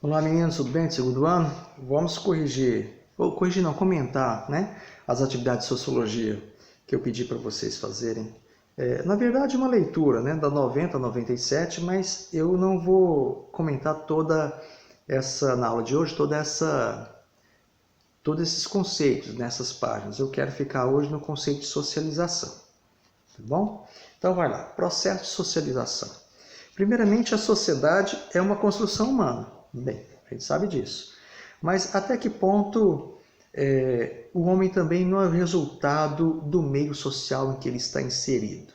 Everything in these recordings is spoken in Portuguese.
Olá meninos, tudo bem? Do segundo ano? Vamos comentar, né, as atividades de sociologia que eu pedi para vocês fazerem. Na verdade, uma leitura, né, da 90 a 97, mas eu não vou comentar na aula de hoje, todos esses conceitos nessas páginas. Eu quero ficar hoje no conceito de socialização, tá bom? Então vai lá, processo de socialização. Primeiramente, a sociedade é uma construção humana. Bem, a gente sabe disso. Mas até que ponto o homem também não é o resultado do meio social em que ele está inserido?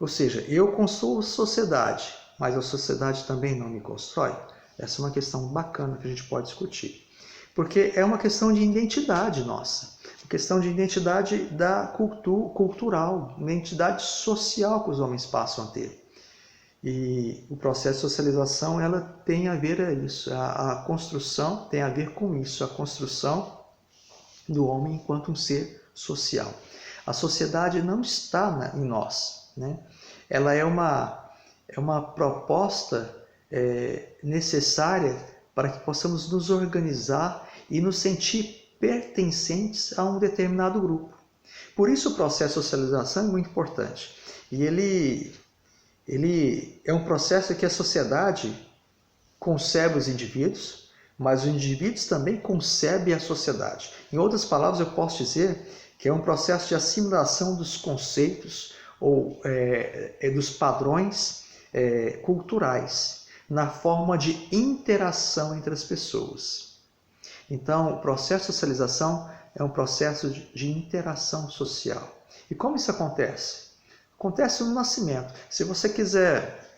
Ou seja, eu construo sociedade, mas a sociedade também não me constrói? Essa é uma questão bacana que a gente pode discutir. Porque é uma questão de identidade nossa, uma questão de identidade cultural, uma identidade social que os homens passam a ter. E o processo de socialização ela tem a ver com isso, a construção tem a ver com isso, a construção do homem enquanto um ser social. A sociedade não está em nós, né? Ela é uma proposta necessária para que possamos nos organizar e nos sentir pertencentes a um determinado grupo. Por isso o processo de socialização é muito importante. E ele é um processo que a sociedade concebe os indivíduos, mas os indivíduos também concebem a sociedade. Em outras palavras, eu posso dizer que é um processo de assimilação dos conceitos ou dos padrões culturais na forma de interação entre as pessoas. Então, o processo de socialização é um processo de interação social. E como isso acontece? Acontece no nascimento. Se você quiser,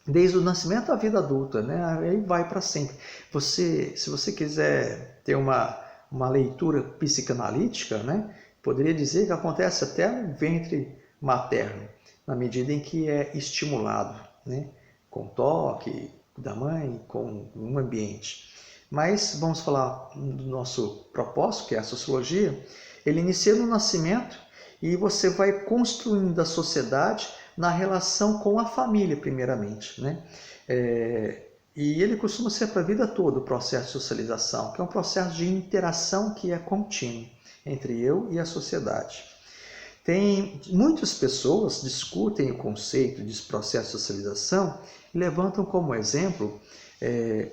desde o nascimento à vida adulta, né, aí vai para sempre. Se você quiser ter uma leitura psicanalítica, né, poderia dizer que acontece até no ventre materno, na medida em que é estimulado, né, com toque da mãe, com um ambiente. Mas vamos falar do nosso propósito, que é a sociologia. Ele inicia no nascimento e você vai construindo a sociedade na relação com a família, primeiramente, né? E ele costuma ser para a vida toda o processo de socialização, que é um processo de interação que é contínuo entre eu e a sociedade. Muitas pessoas discutem o conceito de processo de socialização e levantam como exemplo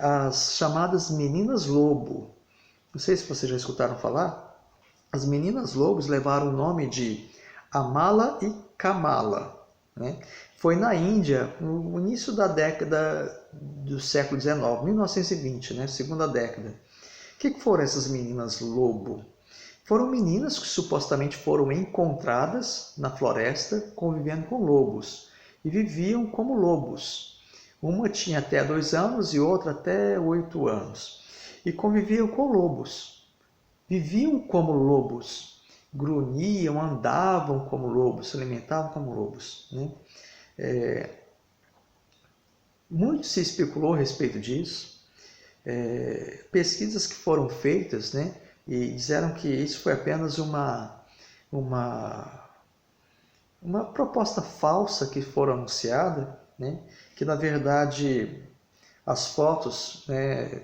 as chamadas meninas lobo. Não sei se vocês já escutaram falar. As meninas lobos levaram o nome de Amala e Kamala, né? Foi na Índia, no início da década do século XIX, 1920, né? Segunda década. O que foram essas meninas lobo? Foram meninas que supostamente foram encontradas na floresta convivendo com lobos e viviam como lobos. Uma tinha até 2 anos e outra até 8 anos. E conviviam com lobos. Viviam como lobos, grunhiam, andavam como lobos, se alimentavam como lobos, né? Muito se especulou a respeito disso. Pesquisas que foram feitas, né, e disseram que isso foi apenas uma proposta falsa que foram anunciada, né, que na verdade as fotos, né,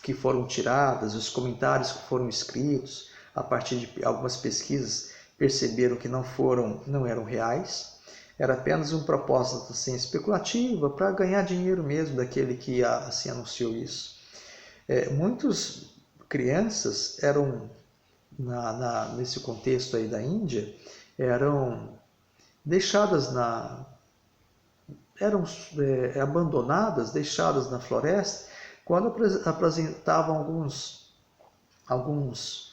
que foram tiradas, os comentários que foram escritos a partir de algumas pesquisas perceberam que não eram reais. Era apenas uma proposta assim, especulativa para ganhar dinheiro mesmo daquele que assim anunciou isso. Muitas crianças eram, nesse contexto aí da Índia, eram deixadas abandonadas, deixadas na floresta, quando apresentavam alguns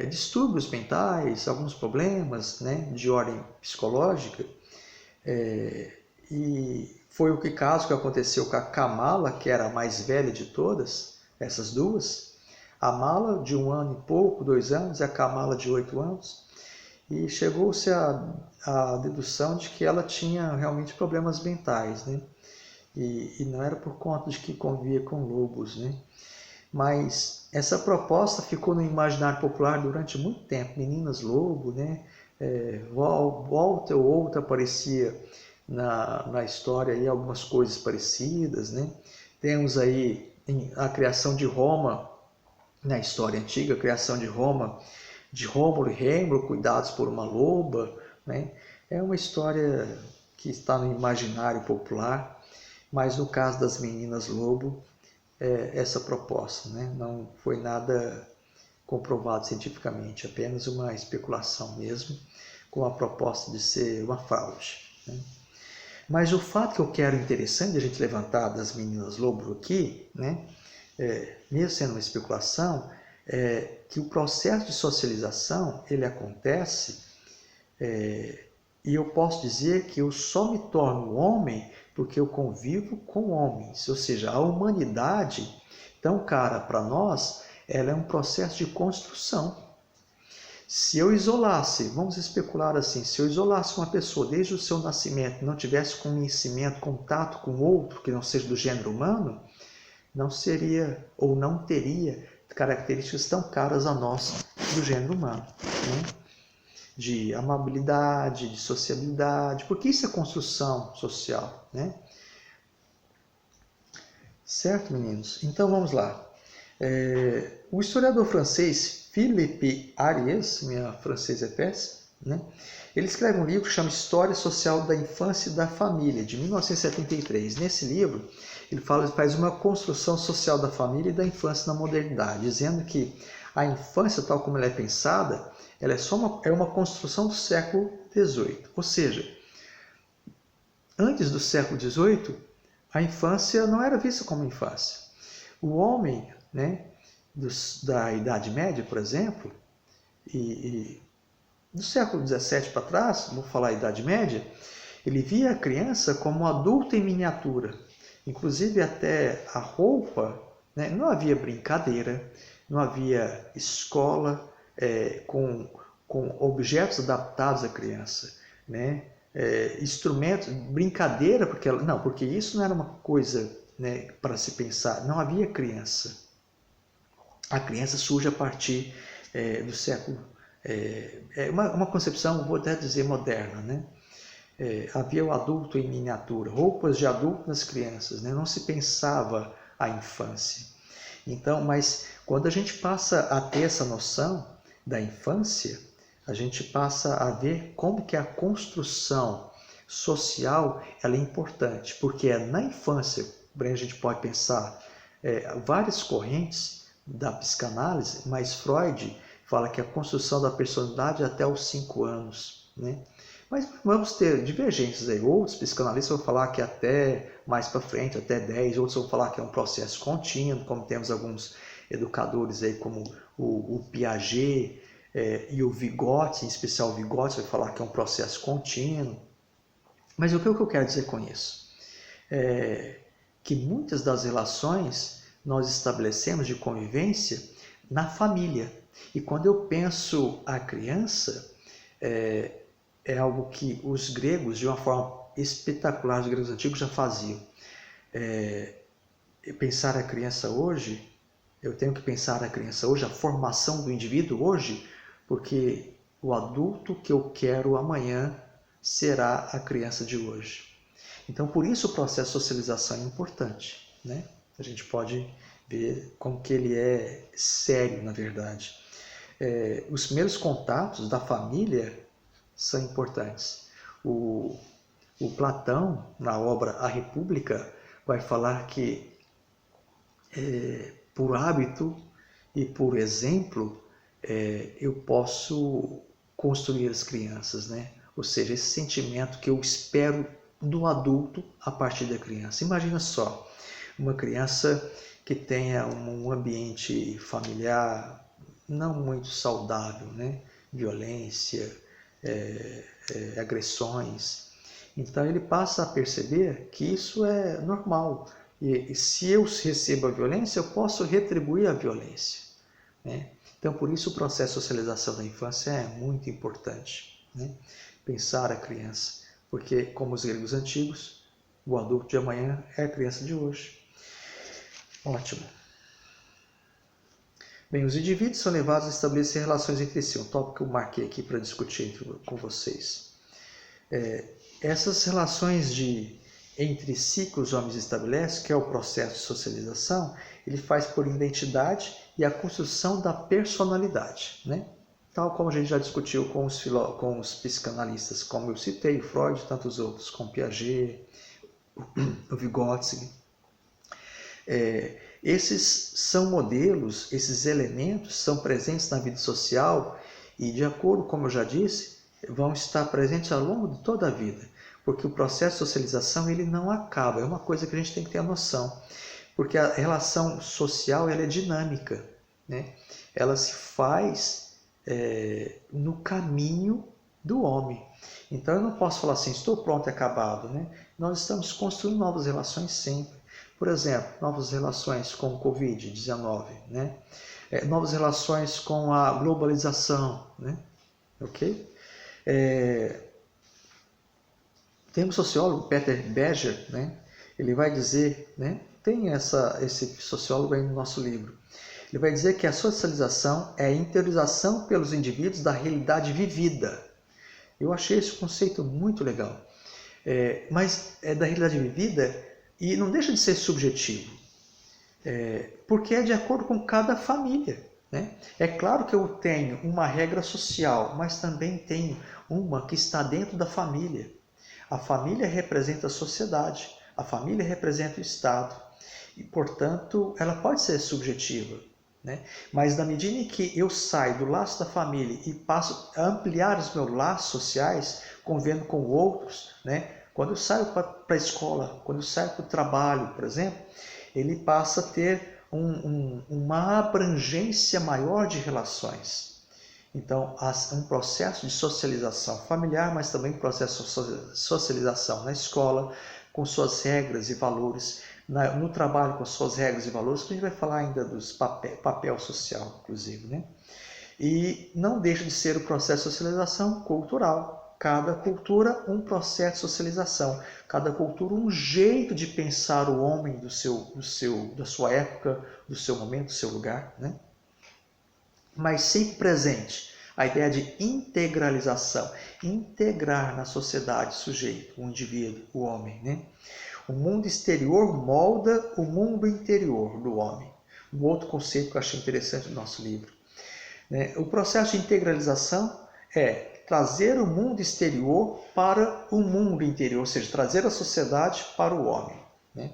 distúrbios mentais, alguns problemas, né, de ordem psicológica. E foi o caso que aconteceu com a Kamala, que era a mais velha de todas, essas duas. A Mala, de 1 ano e pouco, 2 anos, e a Kamala, de 8 anos. E chegou-se à dedução de que ela tinha realmente problemas mentais, né? E não era por conta de que convivia com lobos, né? Mas essa proposta ficou no imaginário popular durante muito tempo. Meninas lobo, né? Volta ou outra aparecia na história aí algumas coisas parecidas, né? Temos aí a criação de Roma, na história antiga, a criação de Roma, de Rômulo e Rêmulo, cuidados por uma loba, né? É uma história que está no imaginário popular, mas no caso das meninas lobo, é essa proposta, né? Não foi nada comprovado cientificamente, apenas uma especulação mesmo, com a proposta de ser uma fraude, né? Mas o fato que eu quero interessante a gente levantar das meninas lobo aqui, né? Mesmo sendo uma especulação, é que o processo de socialização ele acontece, e eu posso dizer que eu só me torno homem porque eu convivo com homens, ou seja, a humanidade, tão cara para nós, ela é um processo de construção. Se eu isolasse, vamos especular assim, se eu isolasse uma pessoa desde o seu nascimento, não tivesse conhecimento, contato com outro que não seja do gênero humano, não seria ou não teria características tão caras a nós do gênero humano, né? De amabilidade, de sociabilidade, porque isso é construção social, né? Certo, meninos? Então vamos lá. O historiador francês Philippe Ariès, minha francês é péssima, né? Ele escreve um livro que chama História Social da Infância e da Família, de 1973. Nesse livro, ele faz uma construção social da família e da infância na modernidade, dizendo que a infância, tal como ela é pensada, ela é uma construção do século XVIII. Ou seja, antes do século XVIII, a infância não era vista como infância. O homem, né, da Idade Média, por exemplo, e do século XVII para trás, vou falar a Idade Média, ele via a criança como um adulto em miniatura. Inclusive até a roupa, né, não havia brincadeira, não havia escola com objetos adaptados à criança, né? Instrumentos, brincadeira, porque isso não era uma coisa, né, para se pensar, não havia criança. A criança surge a partir do século, uma concepção, vou até dizer, moderna, né? Havia o adulto em miniatura, roupas de adulto nas crianças, né? Não se pensava a infância. Então, mas quando a gente passa a ter essa noção da infância, a gente passa a ver como que a construção social ela é importante, porque é na infância, a gente pode pensar várias correntes da psicanálise, mas Freud fala que a construção da personalidade é até os 5 anos, né? Mas vamos ter divergências aí. Outros psicanalistas vão falar que até mais para frente, até 10, outros vão falar que é um processo contínuo, como temos alguns educadores aí como o Piaget e o Vygotsky, em especial o Vygotsky vai falar que é um processo contínuo. Mas o que eu quero dizer com isso? Que muitas das relações nós estabelecemos de convivência na família. E quando eu penso a criança, é algo que os gregos, de uma forma espetacular, os gregos antigos já faziam. Pensar a criança hoje, eu tenho que pensar a criança hoje, a formação do indivíduo hoje, porque o adulto que eu quero amanhã será a criança de hoje. Então, por isso o processo de socialização é importante, né? A gente pode ver como que ele é sério, na verdade. Os primeiros contatos da família são importantes. O Platão, na obra A República, vai falar que por hábito e por exemplo eu posso construir as crianças, né? Ou seja, esse sentimento que eu espero do adulto a partir da criança. Imagina só, uma criança que tenha um ambiente familiar não muito saudável, né? Violência, agressões. Então ele passa a perceber que isso é normal. E se eu recebo a violência, eu posso retribuir a violência, né? Então por isso o processo de socialização da infância é muito importante, né? Pensar a criança, porque como os gregos antigos, o adulto de amanhã é a criança de hoje. Ótimo. Bem, os indivíduos são levados a estabelecer relações entre si, um tópico que eu marquei aqui para discutir com vocês. Essas relações de entre si que os homens estabelecem, que é o processo de socialização, ele faz por identidade e a construção da personalidade, né? Tal como a gente já discutiu com os psicanalistas, como eu citei, Freud e tantos outros, com Piaget, o Vygotsky. Esses são modelos, esses elementos são presentes na vida social e, de acordo, como eu já disse, vão estar presentes ao longo de toda a vida, porque o processo de socialização ele não acaba, é uma coisa que a gente tem que ter a noção, porque a relação social ela é dinâmica, né? Ela se faz no caminho do homem. Então eu não posso falar assim, estou pronto e acabado, né? Nós estamos construindo novas relações sempre. Por exemplo, novas relações com o Covid-19, né? Novas relações com a globalização, né? Ok? Tem um sociólogo, Peter Beger, né? Ele vai dizer, né? Tem esse sociólogo aí no nosso livro. Ele vai dizer que a socialização é a interiorização pelos indivíduos da realidade vivida. Eu achei esse conceito muito legal. Mas é da realidade vivida e não deixa de ser subjetivo. Porque é de acordo com cada família, né? É claro que eu tenho uma regra social, mas também tenho uma que está dentro da família. A família representa a sociedade, a família representa o Estado e, portanto, ela pode ser subjetiva, né? Mas na medida em que eu saio do laço da família e passo a ampliar os meus laços sociais, convivendo com outros, né? Quando eu saio para a escola, quando eu saio para o trabalho, por exemplo, ele passa a ter uma abrangência maior de relações. Então, há um processo de socialização familiar, mas também um processo de socialização na escola, com suas regras e valores, no trabalho com suas regras e valores, que a gente vai falar ainda dos papel social, inclusive, né? E não deixa de ser o processo de socialização cultural. Cada cultura um processo de socialização, cada cultura um jeito de pensar o homem da sua época, do seu momento, do seu lugar, né? Mas sempre presente a ideia de integralização, integrar na sociedade o sujeito, o indivíduo, o homem, né? O mundo exterior molda o mundo interior do homem. Um outro conceito que eu achei interessante no nosso livro. O processo de integralização é trazer o mundo exterior para o mundo interior, ou seja, trazer a sociedade para o homem, né?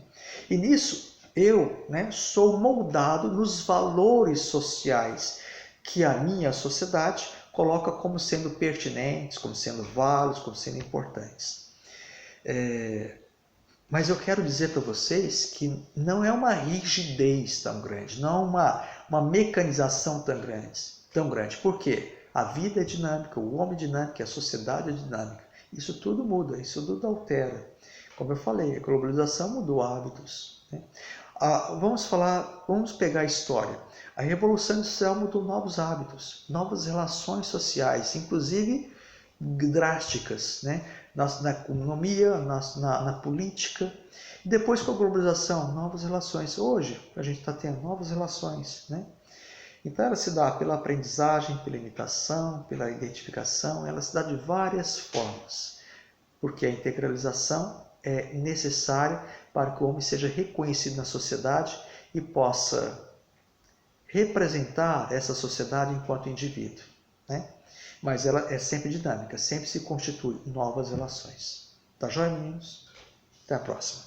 E nisso eu, né, sou moldado nos valores sociais que a minha sociedade coloca como sendo pertinentes, como sendo válidos, como sendo importantes. Mas eu quero dizer para vocês que não é uma rigidez tão grande, não é uma mecanização tão grande. Por quê? A vida é dinâmica, o homem é dinâmico, a sociedade é dinâmica. Isso tudo muda, isso tudo altera. Como eu falei, a globalização mudou hábitos, né? Vamos pegar a história. A Revolução Industrial mudou novos hábitos, novas relações sociais, inclusive drásticas, né? Na economia, na política. E depois com a globalização, novas relações. Hoje a gente está tendo novas relações, né? Então ela se dá pela aprendizagem, pela imitação, pela identificação, ela se dá de várias formas, porque a integralização é necessária para que o homem seja reconhecido na sociedade e possa representar essa sociedade enquanto indivíduo, né? Mas ela é sempre dinâmica, sempre se constitui novas relações. Tá joia, meninos? Até a próxima.